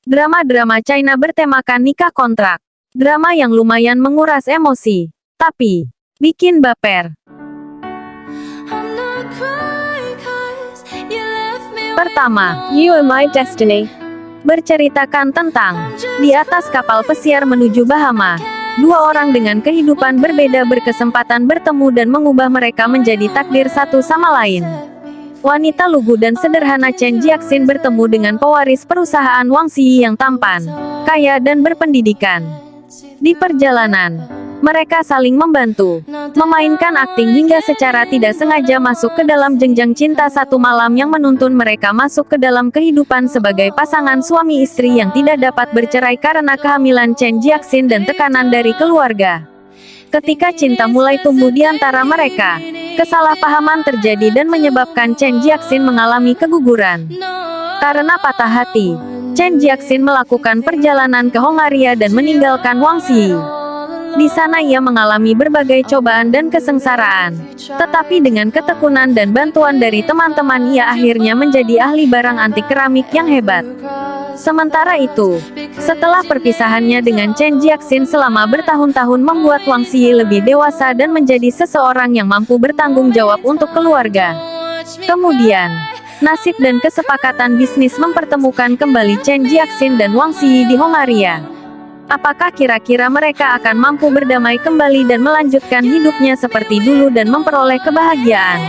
Drama-drama China bertemakan nikah kontrak. Drama yang lumayan menguras emosi, tapi bikin baper. Pertama, You Are My Destiny. berceritakan tentang di atas kapal pesiar menuju Bahama. Dua orang dengan kehidupan berbeda berkesempatan bertemu dan mengubah mereka menjadi takdir satu sama lain. Wanita lugu dan sederhana Chen Jiaxin bertemu dengan pewaris perusahaan Wang Xi yang tampan, kaya dan berpendidikan. Di perjalanan, mereka saling membantu, memainkan akting hingga secara tidak sengaja masuk ke dalam jenjang cinta satu malam yang menuntun mereka masuk ke dalam kehidupan sebagai pasangan suami istri yang tidak dapat bercerai karena kehamilan Chen Jiaxin dan tekanan dari keluarga. Ketika cinta mulai tumbuh di antara mereka, kesalahpahaman terjadi dan menyebabkan Chen Jiaxin mengalami keguguran. Karena patah hati, Chen Jiaxin melakukan perjalanan ke Hongaria dan meninggalkan Wang Xi. Di sana ia mengalami berbagai cobaan dan kesengsaraan. Tetapi dengan ketekunan dan bantuan dari teman-teman ia akhirnya menjadi ahli barang antik keramik yang hebat. Sementara itu, setelah perpisahannya dengan Chen Jiaxin selama bertahun-tahun membuat Wang Xi lebih dewasa dan menjadi seseorang yang mampu bertanggung jawab untuk keluarga. Kemudian, nasib dan kesepakatan bisnis mempertemukan kembali Chen Jiaxin dan Wang Xi di Hongaria. Apakah kira-kira mereka akan mampu berdamai kembali dan melanjutkan hidupnya seperti dulu dan memperoleh kebahagiaan?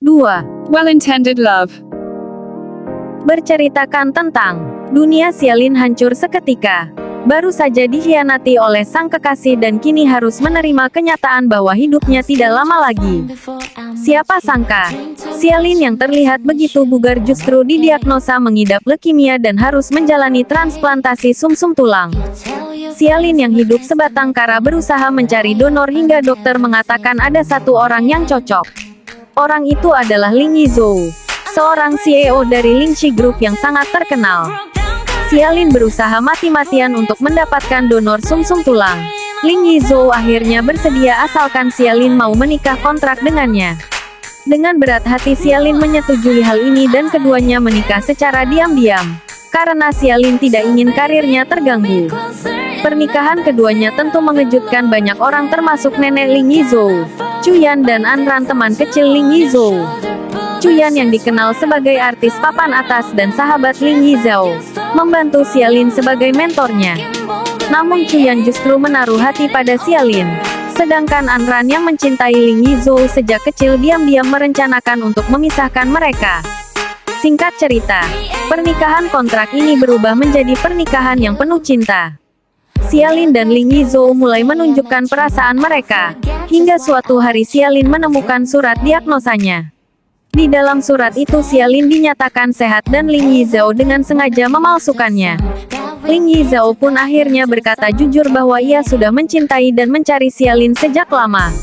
Dua. Well-intended love. Berceritakan tentang dunia Xialin hancur seketika. Baru saja dikhianati oleh sang kekasih dan kini harus menerima kenyataan bahwa hidupnya tidak lama lagi. Siapa sangka, Xialin yang terlihat begitu bugar justru didiagnosa mengidap leukemia dan harus menjalani transplantasi sumsum tulang. Xialin yang hidup sebatang kara berusaha mencari donor hingga dokter mengatakan ada satu orang yang cocok. Orang itu adalah Ling Yizhou, seorang CEO dari Lingxi Group yang sangat terkenal. Xialin berusaha mati-matian untuk mendapatkan donor sumsum tulang. Ling Yizhou akhirnya bersedia asalkan Xialin mau menikah kontrak dengannya. Dengan berat hati Xialin menyetujui hal ini dan keduanya menikah secara diam-diam. Karena Xialin tidak ingin karirnya terganggu. Pernikahan keduanya tentu mengejutkan banyak orang termasuk nenek Ling Yizhou, Chuyan dan Anran teman kecil Ling Yizhou. Chuyan yang dikenal sebagai artis papan atas dan sahabat Ling Yizhou, membantu Xialin sebagai mentornya. Namun Chuyan justru menaruh hati pada Xialin. Sedangkan Anran yang mencintai Ling Yizhou sejak kecil diam-diam merencanakan untuk memisahkan mereka. Singkat cerita, pernikahan kontrak ini berubah menjadi pernikahan yang penuh cinta. Xialin dan Ling Yizhou mulai menunjukkan perasaan mereka, hingga suatu hari Xialin menemukan surat diagnosanya. Di dalam surat itu Xialin dinyatakan sehat dan Ling Yizhou dengan sengaja memalsukannya. Ling Yizhou pun akhirnya berkata jujur bahwa ia sudah mencintai dan mencari Xialin sejak lama.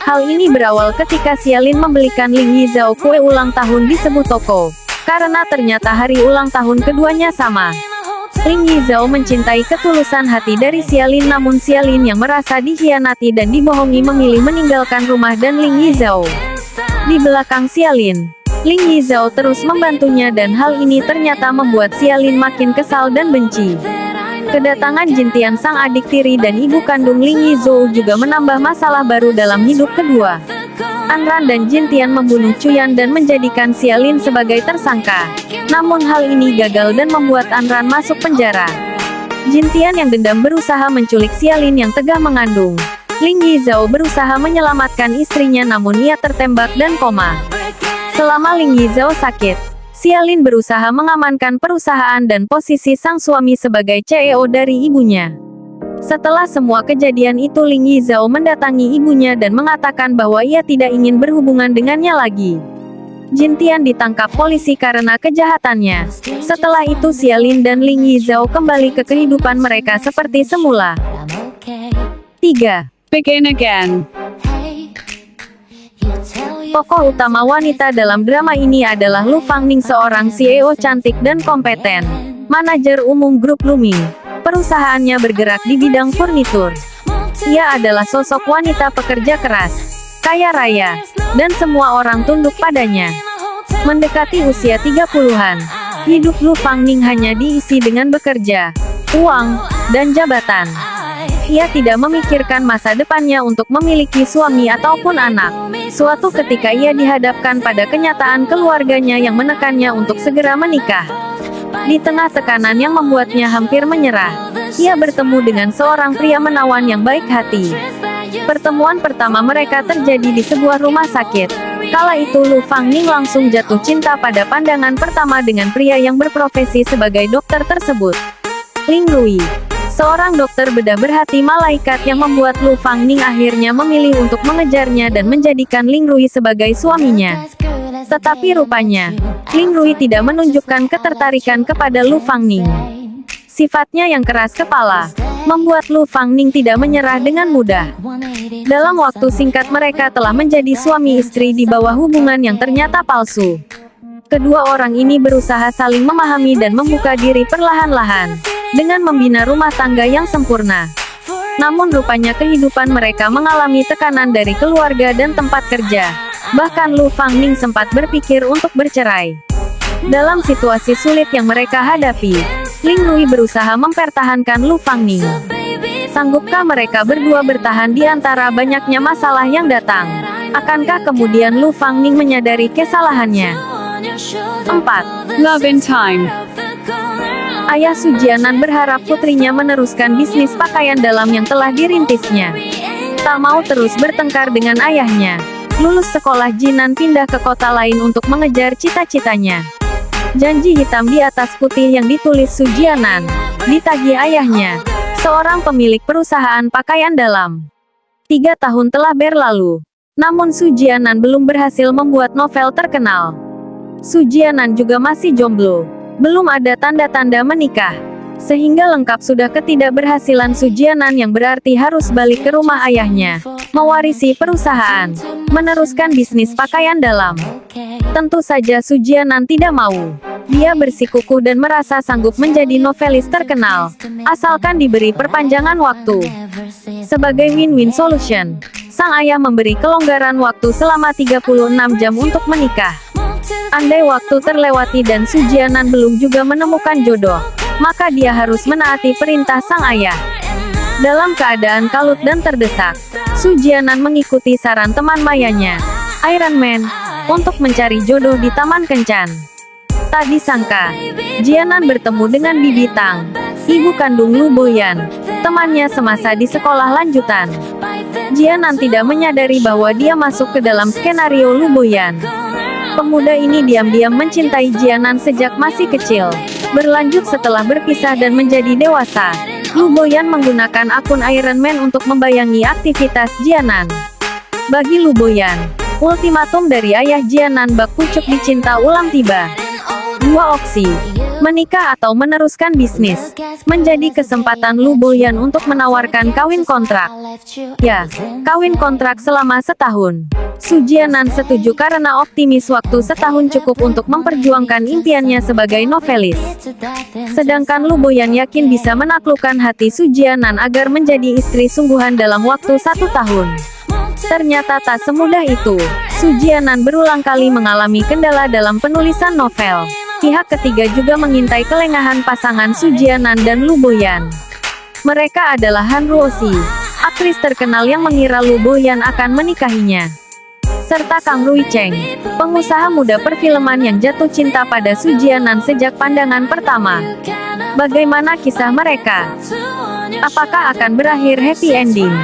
Hal ini berawal ketika Xialin membelikan Ling Yizhou kue ulang tahun di sebuah toko, karena ternyata hari ulang tahun keduanya sama. Ling Yizhou mencintai ketulusan hati dari Xialin, namun Xialin yang merasa dikhianati dan dibohongi memilih meninggalkan rumah dan Ling Yizhou. Di belakang Xialin, Ling Yizhou terus membantunya dan hal ini ternyata membuat Xialin makin kesal dan benci. Kedatangan Jintian sang adik tiri dan ibu kandung Ling Yizhou juga menambah masalah baru dalam hidup kedua. Anran dan Jintian membunuh Chuyan dan menjadikan Xialin sebagai tersangka. Namun hal ini gagal dan membuat Anran masuk penjara. Jintian yang dendam berusaha menculik Xialin yang tengah mengandung. Ling Yizhou berusaha menyelamatkan istrinya namun ia tertembak dan koma. Selama Ling Yizhou sakit, Xialin berusaha mengamankan perusahaan dan posisi sang suami sebagai CEO dari ibunya. Setelah semua kejadian itu Ling Yizhou mendatangi ibunya dan mengatakan bahwa ia tidak ingin berhubungan dengannya lagi. Jintian ditangkap polisi karena kejahatannya. Setelah itu Xialin dan Ling Yizhou kembali ke kehidupan mereka seperti semula. 3. Begin again. Tokoh utama wanita dalam drama ini adalah Lu Fangning, seorang CEO cantik dan kompeten. manajer umum grup Luming. Perusahaannya bergerak di bidang furnitur. Ia adalah sosok wanita pekerja keras, kaya raya, dan semua orang tunduk padanya. Mendekati usia 30-an, hidup Lu Fangning hanya diisi dengan bekerja, uang, dan jabatan. Ia tidak memikirkan masa depannya untuk memiliki suami ataupun anak. Suatu ketika ia dihadapkan pada kenyataan keluarganya yang menekannya untuk segera menikah. Di tengah tekanan yang membuatnya hampir menyerah, ia bertemu dengan seorang pria menawan yang baik hati. Pertemuan pertama mereka terjadi di sebuah rumah sakit. Kala itu Lu Fangning langsung jatuh cinta pada pandangan pertama dengan pria yang berprofesi sebagai dokter tersebut. Ling Rui, seorang dokter bedah berhati malaikat yang membuat Lu Fangning akhirnya memilih untuk mengejarnya dan menjadikan Ling Rui sebagai suaminya. Tetapi rupanya, Ling Rui tidak menunjukkan ketertarikan kepada Lu Fangning. Sifatnya yang keras kepala membuat Lu Fangning tidak menyerah dengan mudah. Dalam waktu singkat mereka telah menjadi suami istri di bawah hubungan yang ternyata palsu. Kedua orang ini berusaha saling memahami dan membuka diri perlahan-lahan, dengan membina rumah tangga yang sempurna. Namun rupanya kehidupan mereka mengalami tekanan dari keluarga dan tempat kerja. Bahkan Lu Fangning sempat berpikir untuk bercerai. Dalam situasi sulit yang mereka hadapi, Ling Rui berusaha mempertahankan Lu Fangning. Sanggupkah mereka berdua bertahan di antara banyaknya masalah yang datang? Akankah kemudian Lu Fangning menyadari kesalahannya? 4. Love in Time. Ayah Su Jianan berharap putrinya meneruskan bisnis pakaian dalam yang telah dirintisnya. Tak mau terus bertengkar dengan ayahnya, lulus sekolah Jinan pindah ke kota lain untuk mengejar cita-citanya. Janji hitam di atas putih yang ditulis Su Jianan, ditagih ayahnya, seorang pemilik perusahaan pakaian dalam. 3 tahun telah berlalu, namun Su Jianan belum berhasil membuat novel terkenal. Su Jianan juga masih jomblo, belum ada tanda-tanda menikah. Sehingga lengkap sudah ketidakberhasilan Su Jianan yang berarti harus balik ke rumah ayahnya, mewarisi perusahaan, meneruskan bisnis pakaian dalam. Tentu saja Su Jianan tidak mau. Dia bersikukuh dan merasa sanggup menjadi novelis terkenal, asalkan diberi perpanjangan waktu. Sebagai win-win solution, sang ayah memberi kelonggaran waktu selama 36 jam untuk menikah. Andai waktu terlewati dan Su Jianan belum juga menemukan jodoh, maka dia harus menaati perintah sang ayah. Dalam keadaan kalut dan terdesak, Su Jianan mengikuti saran teman mayanya, Iron Man, untuk mencari jodoh di Taman Kencan. Tak disangka, Jianan bertemu dengan Bibi Tang, ibu kandung Lu Boyan, temannya semasa di sekolah lanjutan. Jianan tidak menyadari bahwa dia masuk ke dalam skenario Lu Boyan. Pemuda ini diam-diam mencintai Jianan sejak masih kecil. Berlanjut setelah berpisah dan menjadi dewasa, Lu Boyan menggunakan akun Iron Man untuk membayangi aktivitas Jianan. Bagi Lu Boyan, ultimatum dari ayah Jianan bak pucuk dicinta ulang tiba. 2 opsi, menikah atau meneruskan bisnis, menjadi kesempatan Lu Boyan untuk menawarkan kawin kontrak. Ya, kawin kontrak selama setahun. Su Jianan setuju karena optimis waktu setahun cukup untuk memperjuangkan impiannya sebagai novelis. Sedangkan Lu Boyan yakin bisa menaklukkan hati Su Jianan agar menjadi istri sungguhan dalam waktu 1 tahun. Ternyata tak semudah itu. Su Jianan berulang kali mengalami kendala dalam penulisan novel. Pihak ketiga juga mengintai kelengahan pasangan Su Jianan dan Lu Boyan. Mereka adalah Han Ruoxi, aktris terkenal yang mengira Lu Boyan akan menikahinya, serta Kang Rui Cheng, pengusaha muda perfilman yang jatuh cinta pada Su Jianan sejak pandangan pertama. Bagaimana kisah mereka? Apakah akan berakhir happy ending?